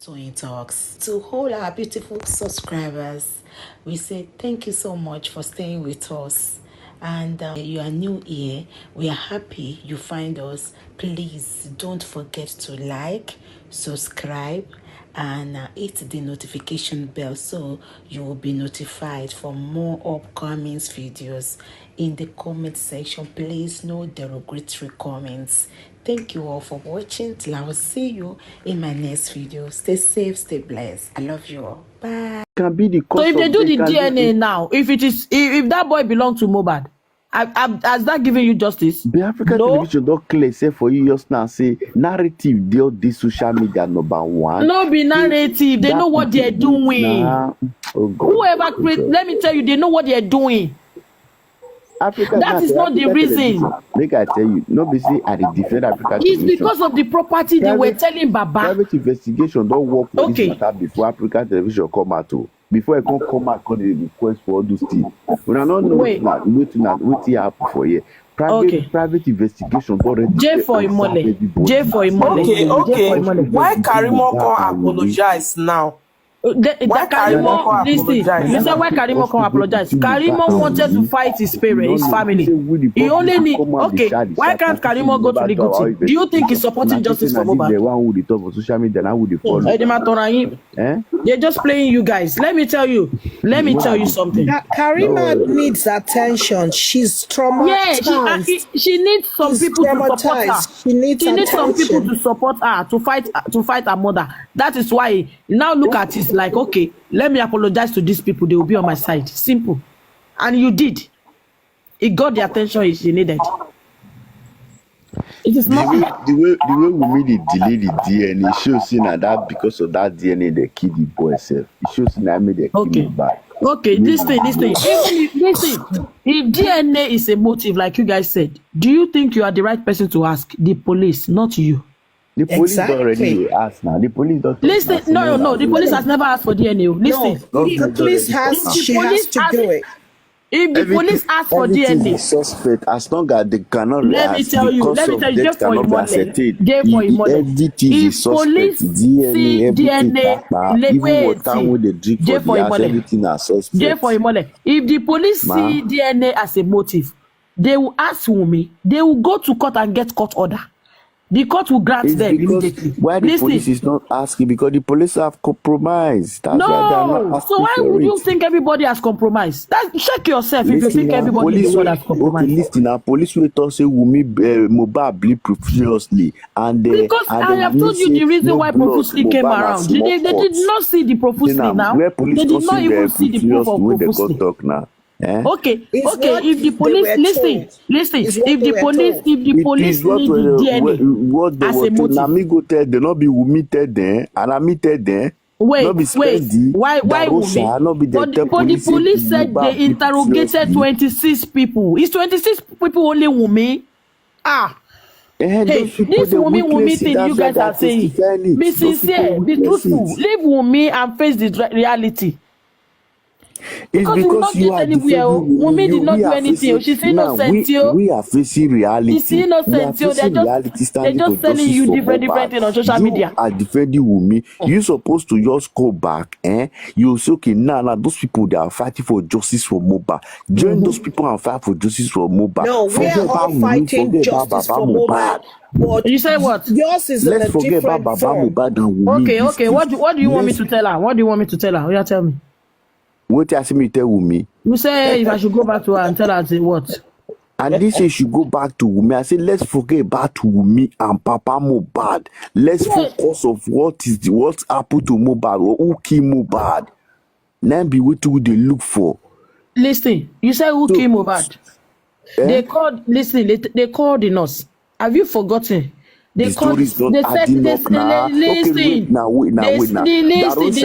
Twin Talks. To all our beautiful subscribers, we say thank you so much for staying with us. And you are new here, we are happy you find us. Please don't forget to like, subscribe, and hit the notification bell so you will be notified for more upcoming videos. In the comment section, please no derogatory comments. Thank you all for watching. Till I will see you in my next video. Stay safe, stay blessed. I love you all. Bye. Can be the so if they do the DNA now, if that boy belongs to Mohbad, has that given you justice? The African television don't clear say for you just now say narrative deal this social media number one. No be narrative. They know what they're doing. Oh God, whoever create, let me tell you, they know what they're doing. Africa, that is not the reason. Make I tell you, nobody say I defend African It's because of the property they were telling Baba. Private investigation don't work for this matter before African television come out. Before I can come out, the request for all those things. When I don't know what happen for you. Private investigation already. J for Imole. J for Imole. Okay. Why Karimo can apologize now? That Karimo, listen, why Karimo can apologize? Karimo wanted to fight his parents, his family. He only need, why can't Karimo go to the good team? Do you think he's supporting justice for Mohbad? The one who they talk for social media, now who they follow. They're just playing you guys. Let me tell you something. Karima needs attention. She's traumatized. Yeah, she needs some people to support her. She needs some people to support her to fight her mother. That is why now look at it like, okay, let me apologize to these people. They will be on my side. Simple. And you did. It got the attention she needed. It is not the way we made it delay the DNA shows that because of that DNA they kill the boy itself. It shows that made they kill him back. Okay, listen. If DNA is a motive, like you guys said, do you think you are the right person to ask? The police, not you. The police already asked now. The police don't listen. No. The police has never asked for DNA. Listen. No, the police has. She has to do it. If the police ask for DNA, suspect as long as they cannot let me tell you, just for everything is police see DNA, if the police see DNA as a motive, they will ask Wunmi, they will go to court and get court order. The court will grant them immediately. Why the police is not asking? Because the police have compromised. That's why they are not asking. So why would you think everybody has compromised? Check yourself if you think everybody has compromised. Listen, police will talk say Wunmi Mohbad bleed profusely, and because I have told you the reason why profusely came around. They did not see the profusely now. They did not even see the proof of profusely. Okay. If the police listen. If the police need the DNA as a motive, Namigo tell them not be Wunmi tell them, and Ami tell them. Wait. Why Wunmi? But the police said they interrogated 26 people. Is 26 people only Wunmi? Hey, this Wunmi thing you guys are saying. Be sincere, be truthful. Leave Wunmi and face the reality. Because you are Wunmi did not do anything. She's innocent. We are facing reality. She's innocent. They're just telling you different things on social media. You are defending Wunmi. You're supposed to just go back. You say, okay, now those people they are fighting for justice for Mohbad. Join those people and fight for justice for Mohbad. No, we are all fighting justice for Mohbad. But you say what? Yours is in a different form. Okay. What do you want me to tell her? What do you want me to tell her? You tell me. What you ask me tell Wunmi? You say if I should go back to her and tell her say what? And this say should go back to Wunmi. I say let's forget about Wunmi and Papa Mohbad. Let's focus of what's happened to Mohbad or who killed Mohbad. Now be what they look for. Listen, you say who killed Mohbad? They called. Listen, they called the nurse. Have you forgotten? They called. They set a panel. Listen,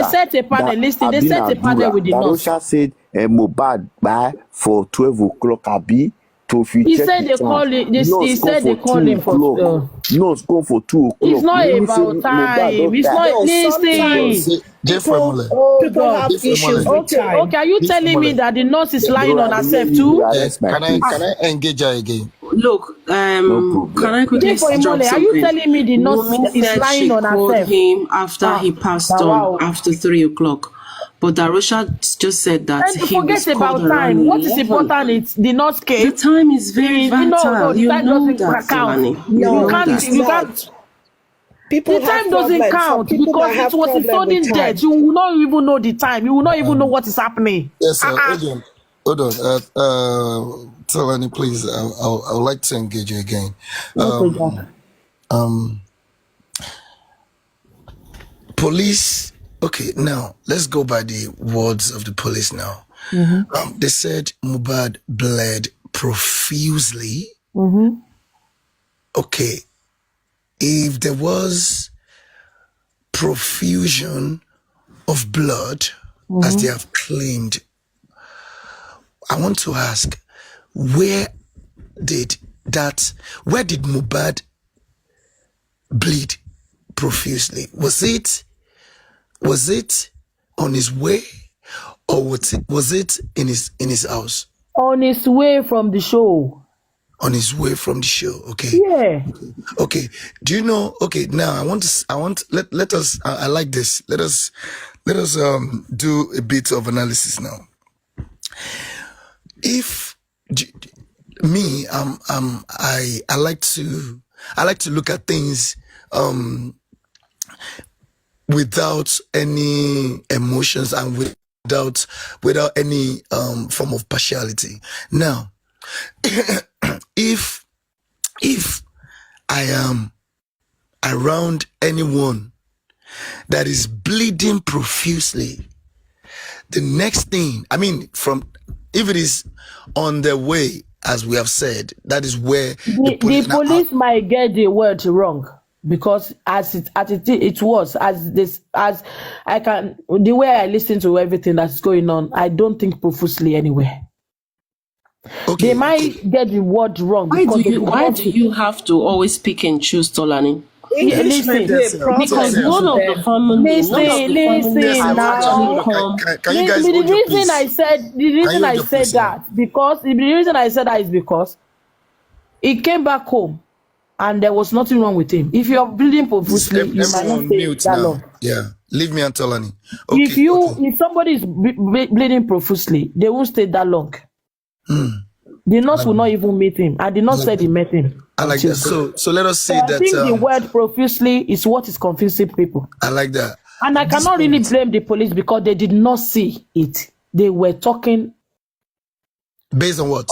they set a panel with the nurse. Darosha said Mohbad by for 12 o'clock. Abi to he said they call it. He said they call him for. No, it's gone for 2 o'clock. It's not about time. It's not listening. People have issues with time. Okay, are you telling me that the nurse is lying on herself too? Yes, can I engage her again? look, No can I quickly drop something? Are you telling me the nurse Wunmi is said lying she on called herself? him after he passed on, after 3 o'clock. But Darusha just said that And he was forget called about around time. What is 11. important is the nurse came. The time is very vital. No, the You time know doesn't that, count. Solani. No, You can't. People The have time doesn't problems. Some count people because that it have was a problem with sudden time. death. You will not even know the time. You will not even know what is happening. Yes, hold on. Tolani, please. I would like to engage you again. Okay, Jack. Police. Okay, now let's go by the words of the police. Now, they said Mohbad bled profusely. Okay, if there was profusion of blood, as they have claimed, I want to ask, where did Mohbad bleed profusely? Was it on his way, or was it in his house? On his way from the show. On his way from the show. Okay. Yeah. Okay. Do you know? Okay. Now let us. I like this. Let us do a bit of analysis now. If me, I like to look at things without any emotions and without any form of partiality. Now, if I am around anyone that is bleeding profusely, the next thing, I mean, if it is on their way, as we have said, that is where the police might get the word wrong, because the way I listen to everything that's going on, I don't think profusely anywhere. Okay, they might get the word wrong. Why do you have to always pick and choose, Tolani? Listen, because none of the family has actually come. The reason I said that is because he came back home and there was nothing wrong with him. If you're bleeding profusely, you might not stay that long. Yeah, leave me and Tolani. Okay, if somebody is bleeding profusely, they won't stay that long. The nurse will not even meet him, and the nurse said he met him. I like that. So let us say that. I think the word profusely is what is confusing people. I like that. And I cannot really blame the police because they did not see it. They were talking based on what?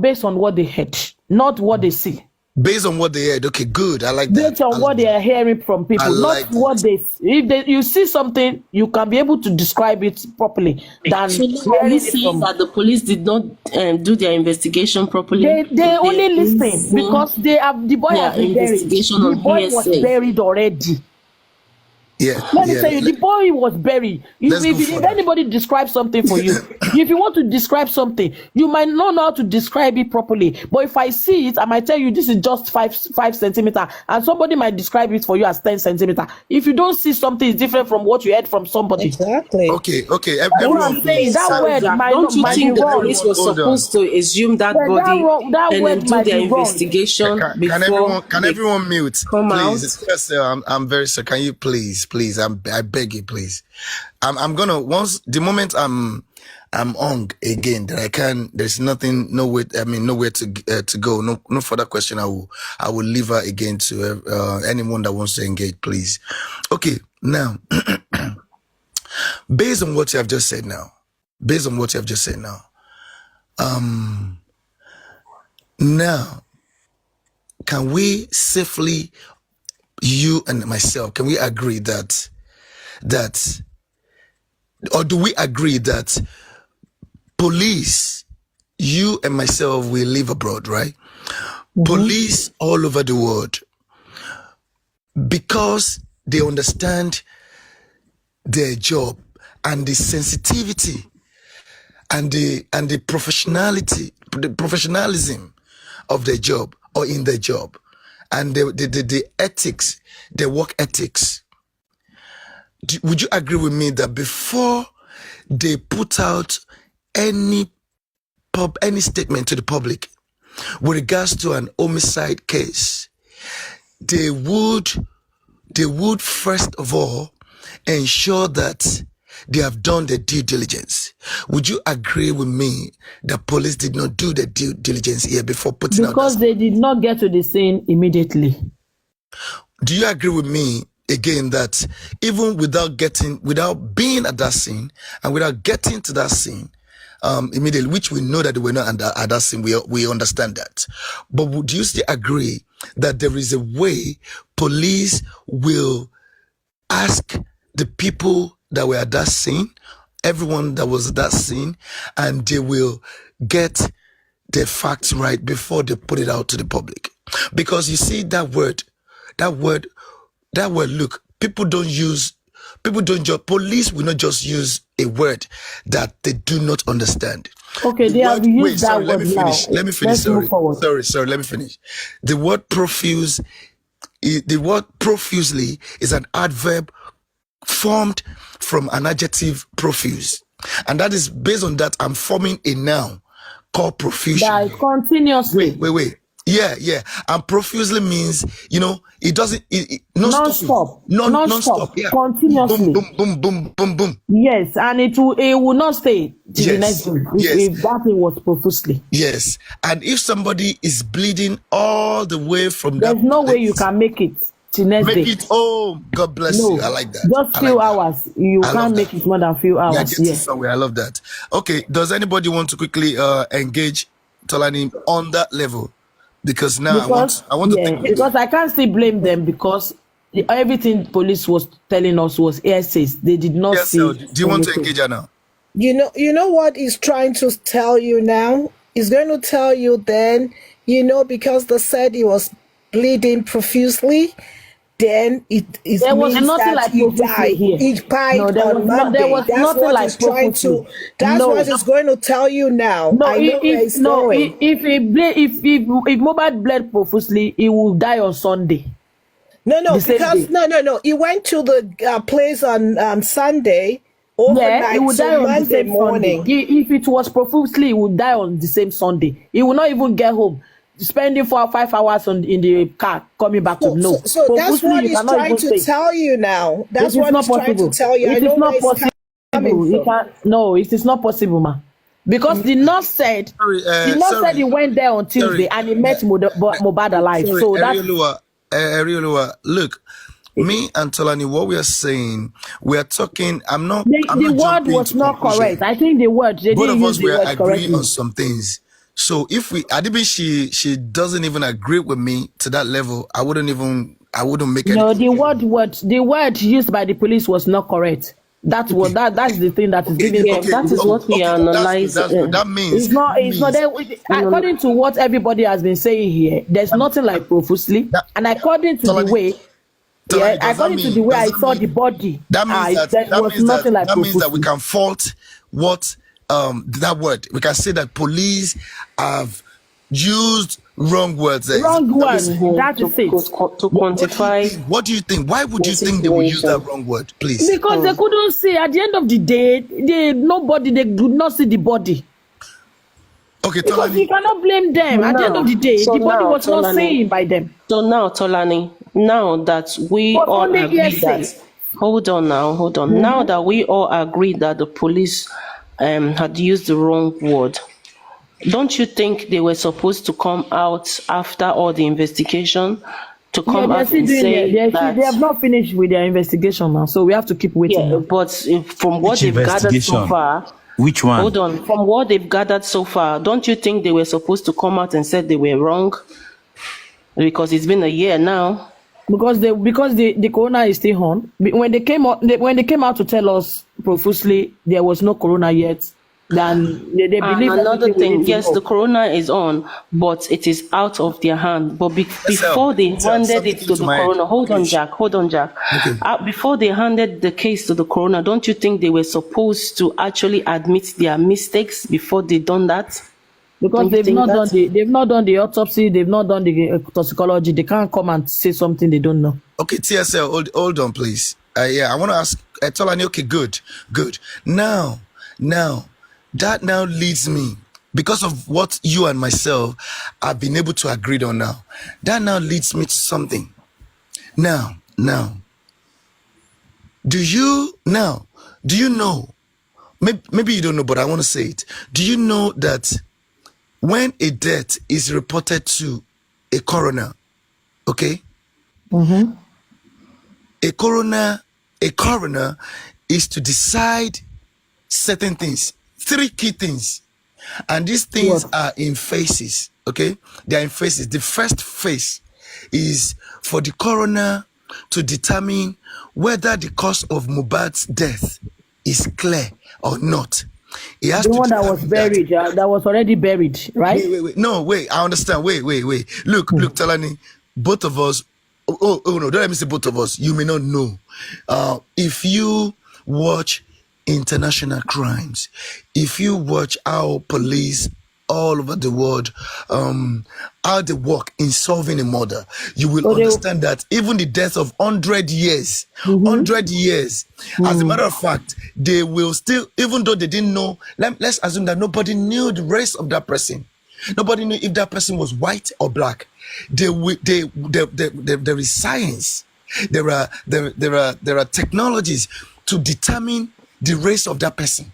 Based on what they heard, not what they see. Based on what they heard. Okay, good. I like that. Based on what they are hearing from people, not what they. If you see something, you can be able to describe it properly. Than so hearing it that the police did not do their investigation properly. They only listen because the boy has been buried. The boy was buried already. Yeah. Let me tell you, the boy was buried. If anybody describes something for you, if you want to describe something, you might not know how to describe it properly. But if I see it, I might tell you this is just 5 centimeters, and somebody might describe it for you as 10 centimeters. If you don't see something, it's different from what you heard from somebody. Exactly. Okay. Everyone saying that word might don't you think the wrong. police was supposed to assume that body and then do their investigation before can everyone mute? Come please, out? I'm very sorry. Can you please, I beg you, please. I'm gonna, once the moment I'm on again that I can, there's nothing, nowhere to go. No further question. I will leave her again to anyone that wants to engage, please. Okay, now based on what you have just said now, now can we safely, you and myself, can we agree that or do we agree that police, you and myself, will live abroad, right? Police all over the world, because they understand their job and the sensitivity and the professionalism of their job, or in their job, and the ethics, their work ethics. Would you agree with me that before they put out any statement to the public, with regards to an homicide case, they would first of all ensure that they have done the due diligence. Would you agree with me that police did not do the due diligence here before putting out? Because they did not get to the scene immediately. Do you agree with me again that even without being at that scene and without getting to that scene immediately, which we know that they were not at that scene, we understand that. But would you still agree that there is a way police will ask the people that were at that scene, everyone that was at that scene, and they will get the facts right before they put it out to the public? Because you see that word, look, police will not just use a word that they do not understand. Okay, they have used that word now. Let me finish. Let's move forward. Sorry, let me finish. The word profusely is an adverb formed from an adjective profuse. And that is based on that I'm forming a noun called profusion. That continuously. Wait. Yeah. And profusely means, it doesn't, non-stop. Non-stop. Yeah. Continuously. Boom. Yes, and it will not stay till the next day if that thing was profusely. Yes. And if somebody is bleeding all the way from there's no way you can make it till next day. Oh, God bless you. I like that. Just few hours. You can't make it more than few hours. Yeah, somewhere. I love that. Okay, does anybody want to quickly engage Tolani on that level? Because now I want to think. Because I can't still blame them because everything police was telling us was hearsays. They did not see. Do you want to engage her now? You know what he's trying to tell you now? He's going to tell you then, because they said he was bleeding profusely, then there was nothing like he died. He died on Monday. There was nothing like profusely. That's what he's going to tell you now. If Mohbad bled profusely, he will die on Sunday. No. He went to the place on Sunday. Overnight, he would die on Monday the same morning. Sunday. If it was profusely, he would die on the same Sunday. He will not even get home. Spending 4 or 5 hours in the car coming back to no. So that's what he's trying to tell you now. That's what he's trying to tell you. It is not possible. No, it is not possible, ma. Because the nurse said he went there on Tuesday and he met Mohbad alive. So that's look. Me and Tolani, what we are saying, we are talking. The word was not correct. I think the word. Both of us were agreeing on some things. So if she doesn't even agree with me to that level, I wouldn't make it. No, the word used by the police was not correct. That's the thing that is giving. That is what we are analyzing. That means it's not. According to what everybody has been saying here, there's nothing like profusely, and according to the way. According to the way I saw the body, that means that means that we can fault what that word. We can say that police have used wrong words. Wrong words. That is it. To quantify. What do you think? Why would you think they would use that wrong word, please? Because they couldn't see. At the end of the day, they could not see the body. Okay, because you cannot blame them. At the end of the day, the body was not seen by them. So now, Tolani, now that we all agree that, hold on. Mm-hmm. Now that we all agree that the police had used the wrong word, don't you think they were supposed to come out after all the investigation to come out and say that they have not finished with their investigation now, so we have to keep waiting. Yeah, but from what they've gathered so far. Which one? Hold on. From what they've gathered so far, don't you think they were supposed to come out and said they were wrong? Because it's been a year now. Because the coroner is still on. When they came out to tell us profusely there was no coroner yet, then they believe another thing. Yes, the coroner is on, but it is out of their hand. But before they handed it to the coroner, hold on, Jack. Okay. Before they handed the case to the coroner, don't you think they were supposed to actually admit their mistakes before they done that? Because they've not done the autopsy, they've not done the toxicology. They can't come and say something they don't know. Okay, TSL, hold on, please. I want to ask Tolani. Okay, good. Now, that now leads me because of what you and myself have been able to agree on now, that now leads me to something. Now, do you know, maybe you don't know, but I want to say it. Do you know that when a death is reported to a coroner, okay? Mm-hmm. A coroner is to decide certain things, 3 key things. And these things are in phases, okay? They are in phases. The first phase is for the coroner to determine whether the cause of Mohbad's death is clear or not. He has the to one that was buried, that was already buried, right? Wait. No, wait. I understand. Wait. Look, Talani, both of us. Oh no! Don't let me say both of us. You may not know. If you watch international crimes, if you watch how police all over the world, how they work in solving a murder, you will understand that even the death of 100 years, 100 years, as a matter of fact, they will still, even though they didn't know, let's assume that nobody knew the race of that person. Nobody knew if that person was white or black. There is science. There are technologies to determine the race of that person.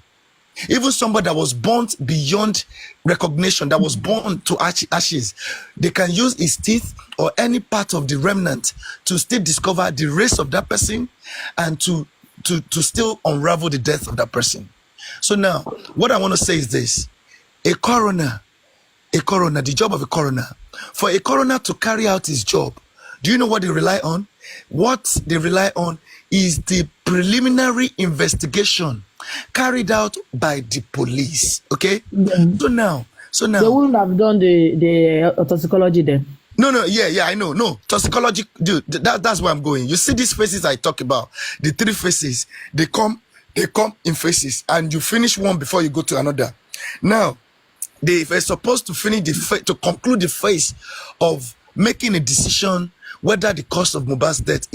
Even somebody that was born beyond recognition, that was born to ashes, they can use his teeth or any part of the remnant to still discover the race of that person and to still unravel the death of that person. So now, what I want to say is this: a coroner, the job of a coroner, for a coroner to carry out his job, do you know what they rely on? What they rely on is the preliminary investigation carried out by the police. Okay? So now they wouldn't have done the toxicology then. No, yeah, I know. No, toxicology, dude, that's where I'm going. You see these phases I talk about, the 3 phases, they come in phases, and you finish one before you go to another. Now, they were supposed to finish to conclude the phase of making a decision whether the cause of Mohbad's death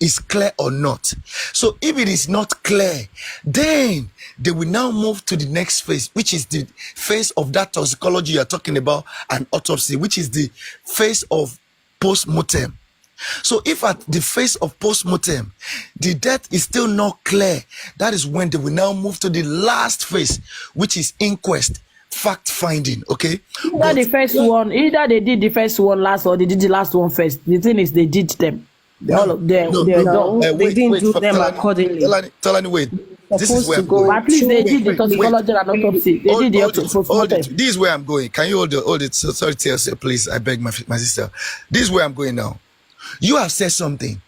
is clear or not. So if it is not clear, then they will now move to the next phase, which is the phase of that toxicology you're talking about, and autopsy, which is the phase of post-mortem. So if at the phase of post-mortem, the death is still not clear, that is when they will now move to the last phase, which is inquest. Fact finding, okay? Either the first one, either they did the first one last, or they did the last one first. The thing is, they did them. All of them. They didn't do them accordingly. Talani, wait. This is where I'm going. At least they did the toxicology and autopsy. They did the autopsy. This is where I'm going. Can you hold it? So, sorry, TLC, please. I beg my sister. This is where I'm going now. You have said something.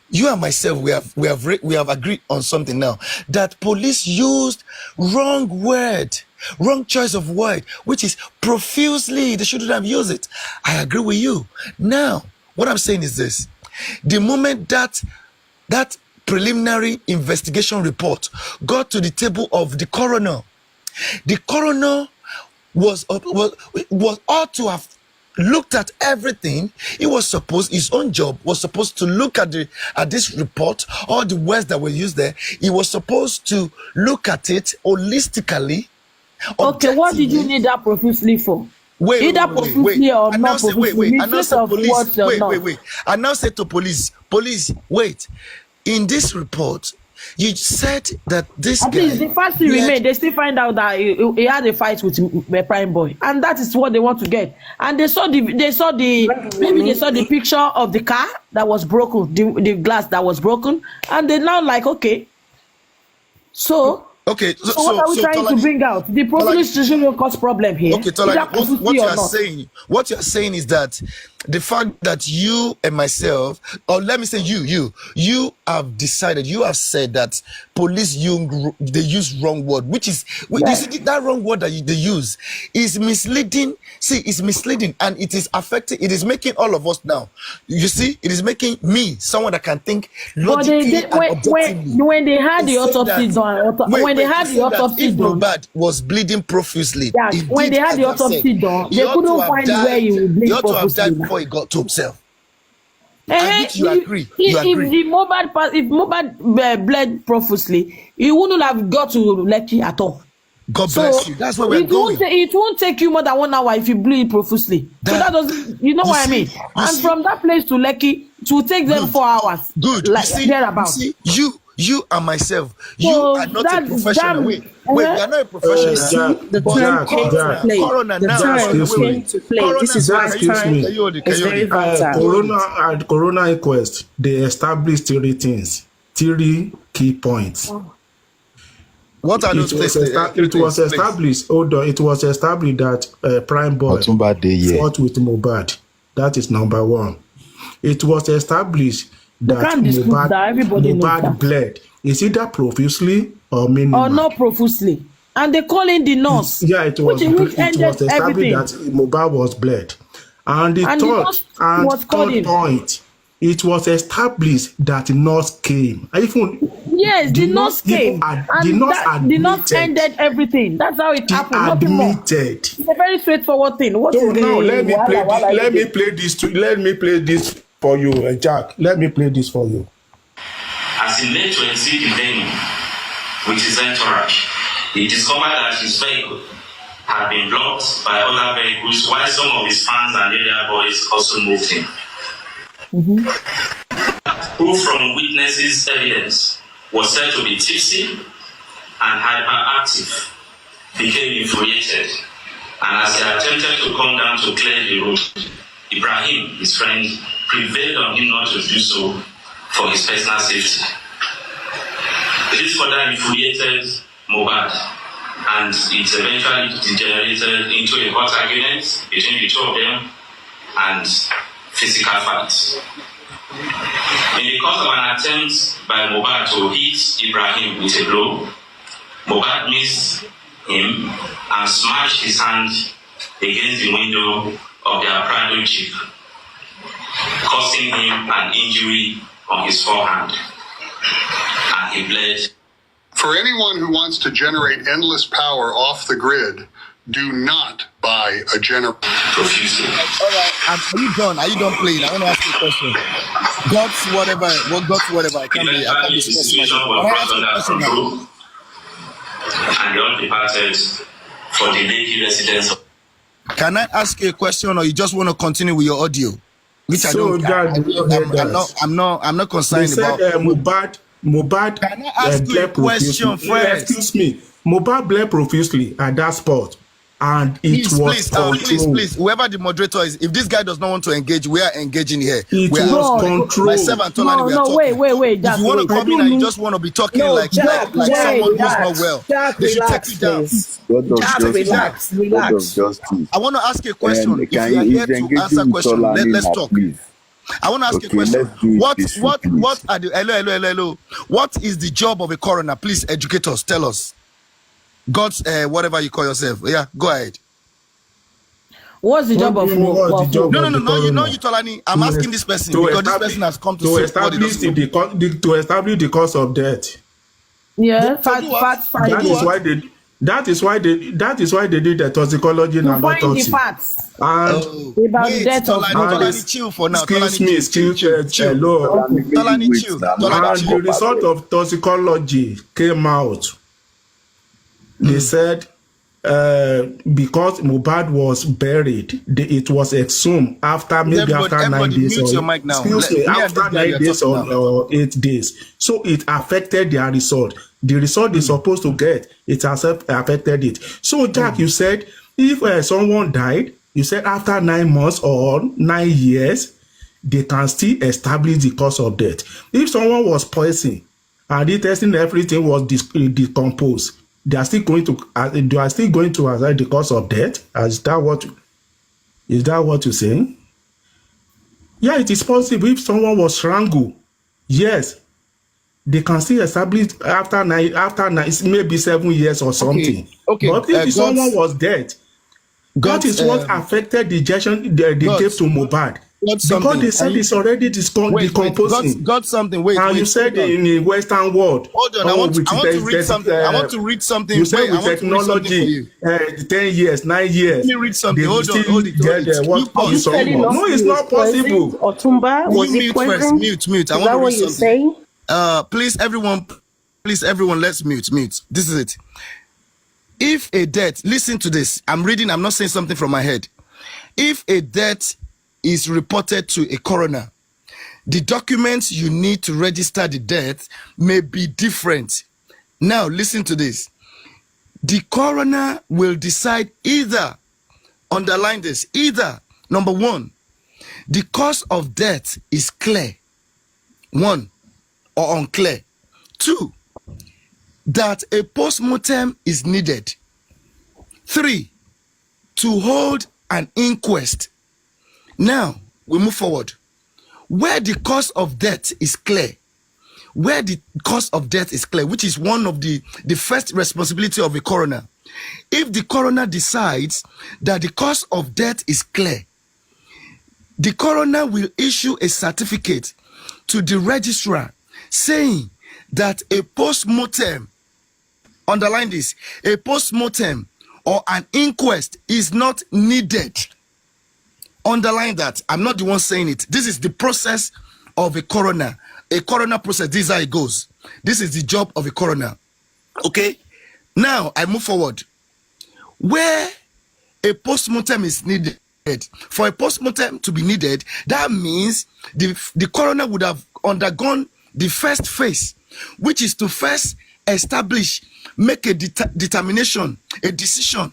You and myself, we have agreed on something now, that police used wrong choice of word, which is profusely. They shouldn't have used it. I agree with you. Now, what I'm saying is this: the moment that preliminary investigation report got to the table of the coroner was ought to have looked at everything. His own job was supposed to look at this report, all the words that were used there. He was supposed to look at it holistically. Okay, what did you need that profusely for? Either profusely or not profusely. Wait. I now said to police, wait. In this report, you said that this guy... At least the fact still remained. They still find out that he had a fight with a prime boy. And that is what they want to get. And they saw the picture of the car that was broken, the glass that was broken. And they now like, okay. So what are we trying to bring out? The prostitution will cause problem here. Okay, Tolani, what you are saying is that the fact that you and myself, or let me say you have decided, you have said that police they use wrong word, which is you see, that wrong word that they use is misleading. See, it's misleading, and it is affecting. It is making all of us now. You see, it is making me someone that can think logically and objectively. When they had the autopsy done, if Mohbad was bleeding profusely, when they had the autopsy done, they couldn't find where he would bleed profusely before he got to himself. You agree? If Mohbad bled profusely, he wouldn't have got to Lekki at all. God bless you. That's where we're going. It won't take you more than 1 hour if you bleed profusely. So that doesn't, you know what I mean? And from that place to Lekki, it will take them 4 hours. Good. Like thereabouts. You and myself, you are not a professional. Wait, we are not a professional. The time came to play. Coroner now. Came to play. This is why time is very vital. Coroner inquest, they established 3 things, 3 key points. What are those things? It was established. Hold on. It was established that Prime Boy fought with Mohbad. That is number 1. It was established that Mohbad bled. Is it that profusely or minimum? Or not profusely. And they call in the nurse. Yeah, it was established that Mohbad was bled. And the third point, it was established that the nurse came. Yes, the nurse came. The nurse ended everything. That's how it happened. Nothing more. It's a very straightforward thing. So now let me play this for you, Jack. Let me play this for you. As he led to exit the venue with his entourage, he discovered that his vehicle had been blocked by other vehicles, while some of his fans and area boys also moved in. Proof from witnesses' evidence was said to be tipsy and hyperactive, became infuriated, and as he attempted to come down to clear the road, Ibrahim, his friend, prevailed on him not to do so for his personal safety. This further infuriated Mohbad, and it eventually degenerated into a hot argument between the 2 of them and physical fights. In the course of an attempt by Mohbad to hit Ibrahim with a blow, Mohbad missed him and smashed his hand against the window of their Prado Jeep, causing him an injury on his forehand, and he bled. For anyone who wants to generate endless power off the grid, do not buy a generator. Profusely. All right, are you done? Are you done playing? I want to ask you a question. God's whatever. I can't be stressing myself. And they all departed for the Lekki residence. Can I ask you a question, or you just want to continue with your audio? Which I'm not concerned about. Mohbad. Can I ask you a question first? Excuse me. Mohbad bled profusely at that spot, and it was controlled. Please, whoever the moderator is, if this guy does not want to engage, we are engaging here. It was controlled. Myself and Tolani, we are talking. Wait. If you want to come in and you just want to be talking like someone who's not well, they should take you down. Relax. I want to ask you a question. If you are here to answer questions, let's talk. I want to ask you a question. What are the hello? What is the job of a coroner? Please educate us. Tell us. God's whatever you call yourself. Yeah, go ahead. What's the job of No, you Tolani. I'm asking this person because this person has come to establish the cause of death. Yeah, That is why they did the toxicology and autopsy. The facts. And about the death of Tolani, chill for now. Excuse me. Hello. Tolani, chill. And the result of toxicology came out. They said because Mohbad was buried, it was exhumed after 9 days. After 9 days or 8 days. So it affected their result. The result they're supposed to get, it has affected it. So, Jack, you said if someone died, you said after 9 months or 9 years, they can still establish the cause of death. If someone was poisoned and the testing everything was decomposed, they are still going to assess the cause of death. Is that what you're saying? Yeah, it is possible. If someone was strangled, yes, they can still establish after nine, maybe 7 years or something. Okay. But if someone was dead, that is what affected the injection they gave to Mohbad. Because they said it's already decomposing. Got something. And you said in the Western world. Hold on, I want to read something. I want to read something. You said with technology, 10 years, 9 years. Let me read something. Hold it. No, it's not possible. Otumba, was it poison? Mute. I want to read something. Please, everyone, let's mute. This is it. If a death, listen to this. I'm reading, I'm not saying something from my head. If a death is reported to a coroner, the documents you need to register the death may be different. Now, listen to this. The coroner will decide either, underline this, either, number one, the cause of death is clear, one, or unclear. Two, that a post-mortem is needed. Three, to hold an inquest. Now, we move forward. Where the cause of death is clear, which is one of the first responsibility of a coroner. If the coroner decides that the cause of death is clear, the coroner will issue a certificate to the registrar saying that a post-mortem, underline this, a post-mortem or an inquest is not needed. Underline that. I'm not the one saying it. This is the process of a coroner. A coroner process, this is how it goes. This is the job of a coroner. Okay? Now, I move forward. Where a post-mortem is needed, for a post-mortem to be needed, that means the coroner would have undergone the first phase, which is to first establish, make a determination, a decision,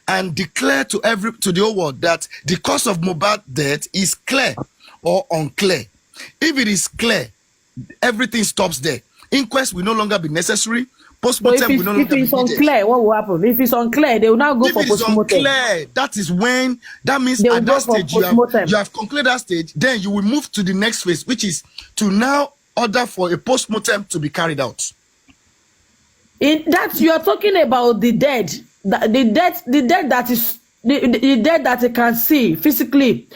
and declare to the whole world that the cause of Mohbad death is clear or unclear. If it is clear, everything stops there. Inquest will no longer be necessary. Postmortem will no longer be needed. If it's unclear, what will happen? If it's unclear, they will now go for postmortem. If it is unclear, that is when, that means at that stage you have concluded that stage, then you will move to the next phase, which is to now order for a postmortem to be carried out. In that you are talking about the dead, the dead that is the dead that you can see physically,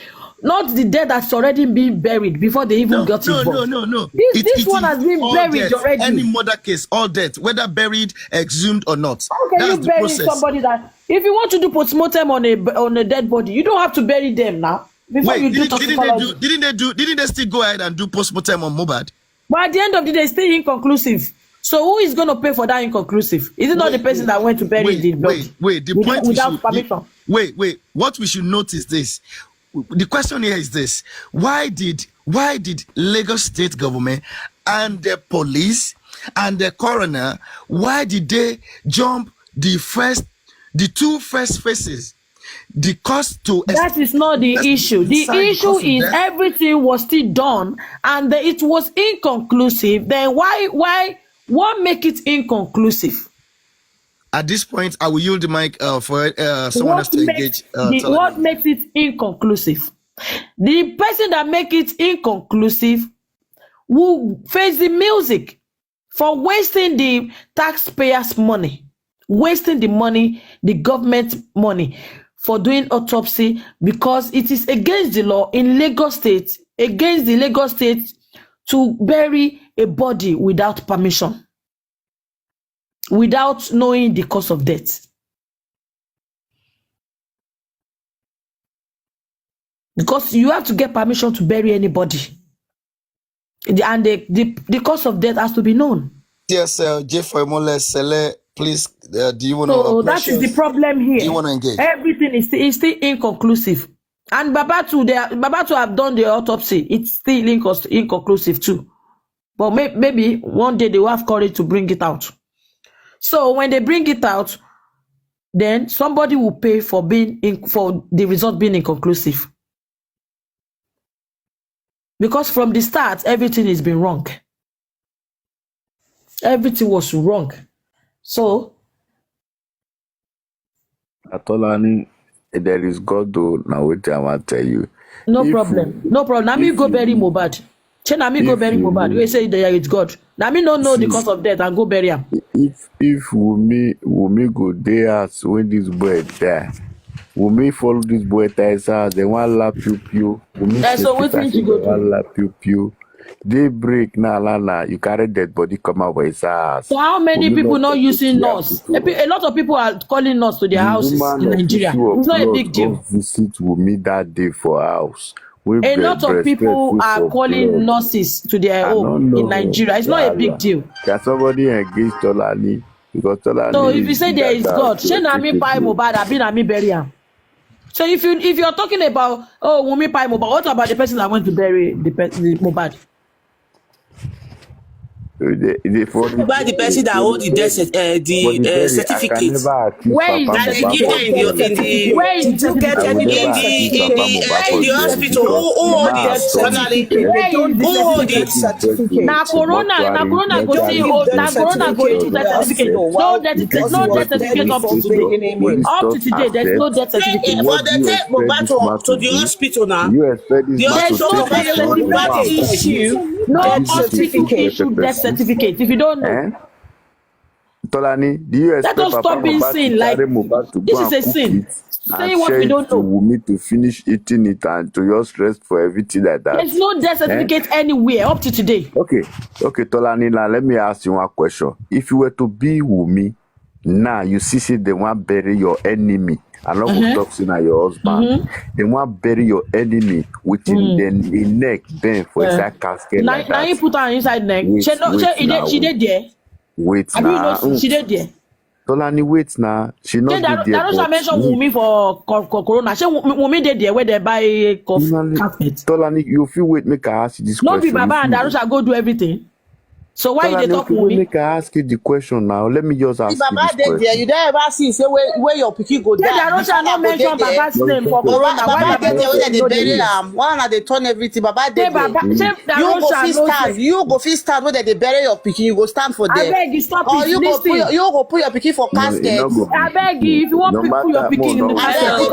not the dead that's already been buried before they even got involved. No. This one has been buried death, already. Any murder case, all death, whether buried, exhumed or not. How can you bury somebody that, if you want to do postmortem on a dead body, you don't have to bury them now. Before you do toxicology. Didn't they still go ahead and do postmortem on Mohbad? But at the end of the day, it's still inconclusive. So who is going to pay for that inconclusive? Is it not the person that went to bury the body? Without permission. What we should note is this. The question here is this: why did Lagos State government and the police and the coroner, why did they jump the two first phases? The cost to that is not the issue. The issue is everything was still done and it was inconclusive. Then why make it inconclusive? At this point, I will yield the mic for someone else to engage. What makes it inconclusive? The person that makes it inconclusive will face the music for wasting the taxpayers' money, wasting the money, the government money for doing autopsy, because it is against the law in Lagos State, against the Lagos State to bury a body without permission, without knowing the cause of death. Because you have to get permission to bury anybody. And the cause of death has to be known. Yes, Jeffrey Sele, please, do you want to... So that is the problem here. Do you want to engage? Everything is still inconclusive. And Babatu have done the autopsy. It's still inconclusive too. But maybe one day they will have courage to bring it out. So when they bring it out, then somebody will pay for the result being inconclusive. Because from the start, everything has been wrong. Everything was wrong. So Atolani, there is God though. Now wait, I want to tell you. No problem. Now me go bury Mohbad. Now me go bury Mohbad. You say there is God. Now me don't know the cause of death and go bury him. If Wumi go there when this boy die, Wumi follow this boy ties house, they want lap pew. So what means you go do? Lap pew. They break na you carry dead body come out by his house. So how many people not using nurse? A lot of people are calling nurse to their houses in Nigeria. It's not a big deal. Visit Wumi that day for house. A lot of people are calling nurses to their home in Nigeria. It's not a big deal. Can somebody engage Tolani? Because So if you say there is God, shey na me kpai Mohbad, abi na me bury am. So if you're talking about Wunmi kpai Mohbad, what about the person that went to bury the Mohbad? About the person that hold the death certificate. Where is that they give them in the hospital? Who hold the certificate? Now corona go see corona go issue death certificate. No death certificate up to today. Up to today, there's no death certificate. But they take Mohbad to the hospital now. The hospital issue no hospital issue death certificate. If you don't know, Tolani, do you expect let us stop being seen like this is a sin. Saying what we don't know. Wunmi to finish eating it and to just rest for everything like that. There's no death certificate anywhere up to today. Okay, Tolani, now let me ask you one question. If you were to be Wunmi, now you see they want to bury your enemy. I'm not going to talk to your husband. They want to bury your enemy with the neck bent for inside casket like that. Now you put her inside neck. She did there. Wait now. Have you know she did there? Tolani, wait now. She not did there. That mention Wunmi for corona. She Wunmi did there where they buy casket. Tolani, you feel wait make her ask you this question. No be Baba and Darusha go do everything. So why you talk Wunmi? Make her ask you the question now. Let me just ask you this question. There, you don't ever see say where your pikin go down. Darusha not mention Baba's name for corona. Baba dey there where they bury am. One they turn everything. Baba dey there. You go fit stand where they bury your pikin. You go stand for there. I beg you stop or it. you go put your pikin for casket. I beg you if you want to put your pikin in the casket.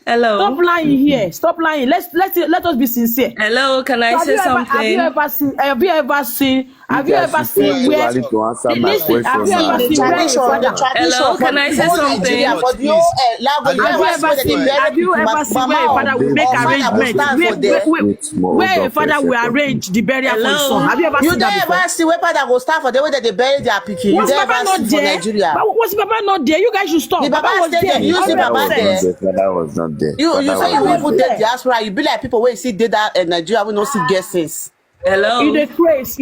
Hello. Stop lying here. Stop lying. Let us be sincere. Hello, can I say something? Have you ever seen where Hello, can I say something? Have you ever seen where a father will make arrangements? Where a father will arrange the burial for his son? Have you ever seen that before? You don't ever see where father go stand for there where they bury their pikin. Was Baba not there? Was Baba not there? You guys should stop. Baba was there. You see Baba there. Father was not there. You say you even dead diaspora. You be like people where you see dead in Nigeria we don't see guesses. Hello. You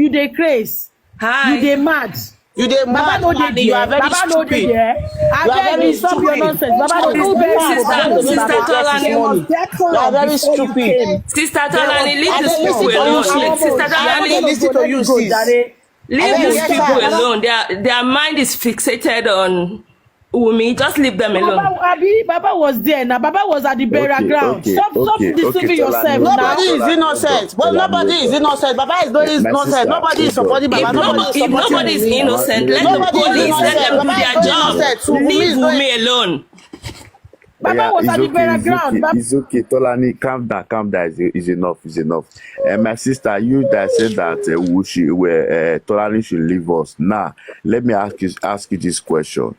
dey craze. Hi. You dey mad. You dey mad. You are very stupid. You are very stop your nonsense. Baba no Sister Tolani. You are very stupid. Sister Tolani, leave these people alone. Sister Tolani, listen to you, sis. Leave these people alone. Their mind is fixated on Wunmi, just leave them alone. Baba was there now. Baba was at the burial ground. Stop deceiving yourself. Nobody is innocent. Well, nobody is innocent. Baba is not innocent. Nobody is supporting Baba. If nobody is innocent, let the police let them do their job. Leave Wunmi alone. Baba was at the burial ground. It's okay, Tolani, calm down. Is enough. And my sister, you that said that Tolani should leave us. Now, let me ask you this question.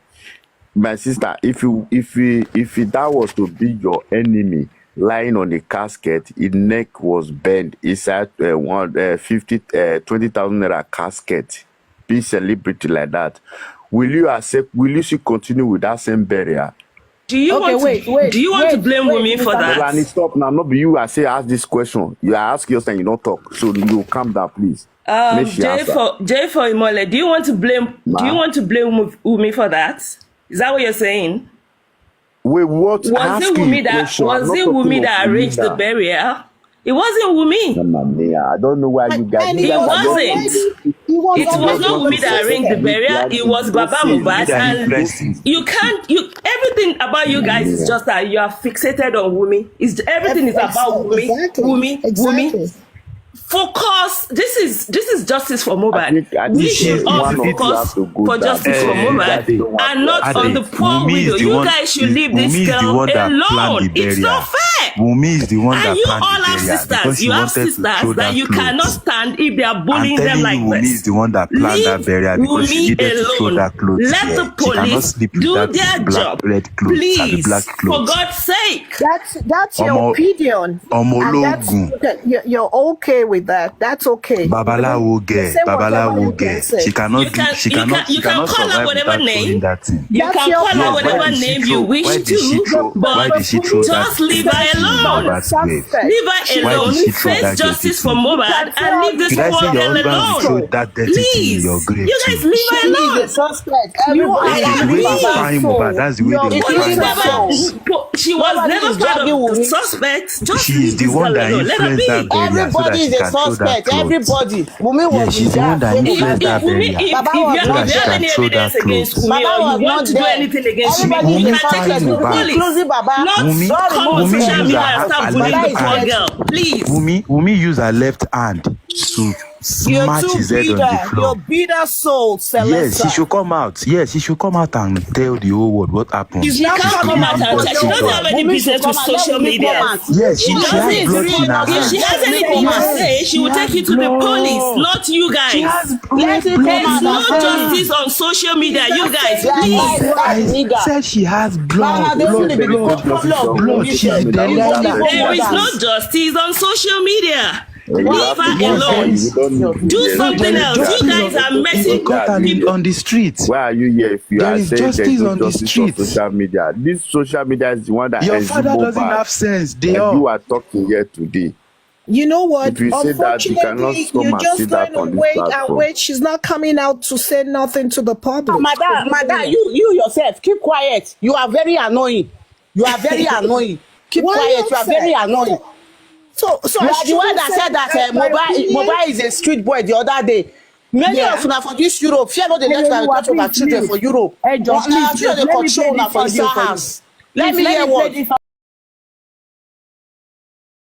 My sister, if that was to be your enemy lying on a casket, his neck was bent inside 20,000 naira casket, be celebrity like that, will you accept? Will you still continue with that same burial? Do you want to blame Wunmi for that? Tolani, stop now. Not be you. I say ask this question. You ask yourself, you don't talk. So you calm down, please. J for Imole, do you want to blame? Do you want to blame Wunmi for that? Is that what you're saying? Wait, what? Was it Wunmi that arranged the burial? It wasn't Wunmi. I don't know why you guys. It wasn't. It was not Wunmi that arranged the burial. It was Baba Mohbad, and everything about you guys is just that you are fixated on Wunmi. Everything is about Wunmi. Wunmi. Focus. This is justice for Mohbad. We should all focus for justice for Mohbad and not on the poor widow. You guys should leave this girl alone. It's not fair. Wunmi is the one and you all have sisters. You have sisters that you cannot stand if they are bullying them like this. Wunmi is the one that planned that burial because she needed to throw that clothes. Let the police do their job. Please, for God's sake. That's your opinion. You're okay with that. That's okay. Babalawo get. She cannot call her whatever name. That thing. You can call her whatever name you wish to, but just leave her alone. alone. Mohbad's grave? Leave her Why alone. did she throw Face that justice dirty for thing? Mohbad and leave this Should I poor say your girl husband will throw alone. that dirty thing in Please, your grave you guys too? leave her She is alone. a suspect. You are Everybody Okay, the way they Please. find Mohbad, that's the way they will Police find never. her. She was Nobody never is part dragging of the Wunmi. suspect. Just She is leave the this one girl that alone. Let her influenced that be. burial so Everybody that is she a can throw that suspect. cloth. Everybody. Wunmi Yeah, was she's in the one jail. that Say If Mohbad influenced that died. burial Baba you was have, so not that if she you have there. can any throw evidence that against cloth. Wunmi Baba or you was want not to do there. anything against Wunmi, Everybody is you a Wunmi can take find it suspect. to the Mohbad. Including police. Baba. Not Don't come on remove Wunmi social use media Mohbad. and start bullying Baba the is poor dead. girl. Please. Wunmi use her left hand to You're smash too his head on the bitter. You're floor. bitter soul, Yes, she Celesta. should come out. Yes, she should come out and tell the whole world what happened. She's She not can't coming come out out This and for tell. dirty She your doesn't girl. have words. any Wunmi should business with come out. Let social Wunmi come media. out. Yes, she She has doesn't. blood in her If she hand. has Let Wunmi anything come to out. say, she will take you to the police, not you She guys. has Let red it blood come There's in out her and no say it. justice hand. on social media, you guys. They are Please. lying. That's I nigga. said she has Now blood, they blood, only be the blood, problem of the blood. Wunmi She's sef. dead Even like that. more There is than no justice on social media. Leave her Yes, there alone. is. Do No, something there is else. You guys justice are in the messing court and on the street. Why are you here if you There are is saying there's justice no on the justice on street. social media? This social media is the one that Your ends father doesn't Mohbad. have sense. They Like all. you are talking here today. You know what? If you say that, you cannot Unfortunately, come you're and say just going that to on this wait and platform. wait. She's not coming out to say nothing to the public. Madam, you yourself, keep quiet. You are very annoying. You are very annoying. Keep Why are quiet. you You are very upset? annoying. So You I are the one that shouldn't said say that my opinion? Mohbad is a street boy the other day. Many of Yeah. una for this Europe, fear not the Hey, left you and are touch of our please children mute. for Europe. Hey, John, Now please, children let they me play control now this for audio inside for you. house. Let Please, me let hear me play what. this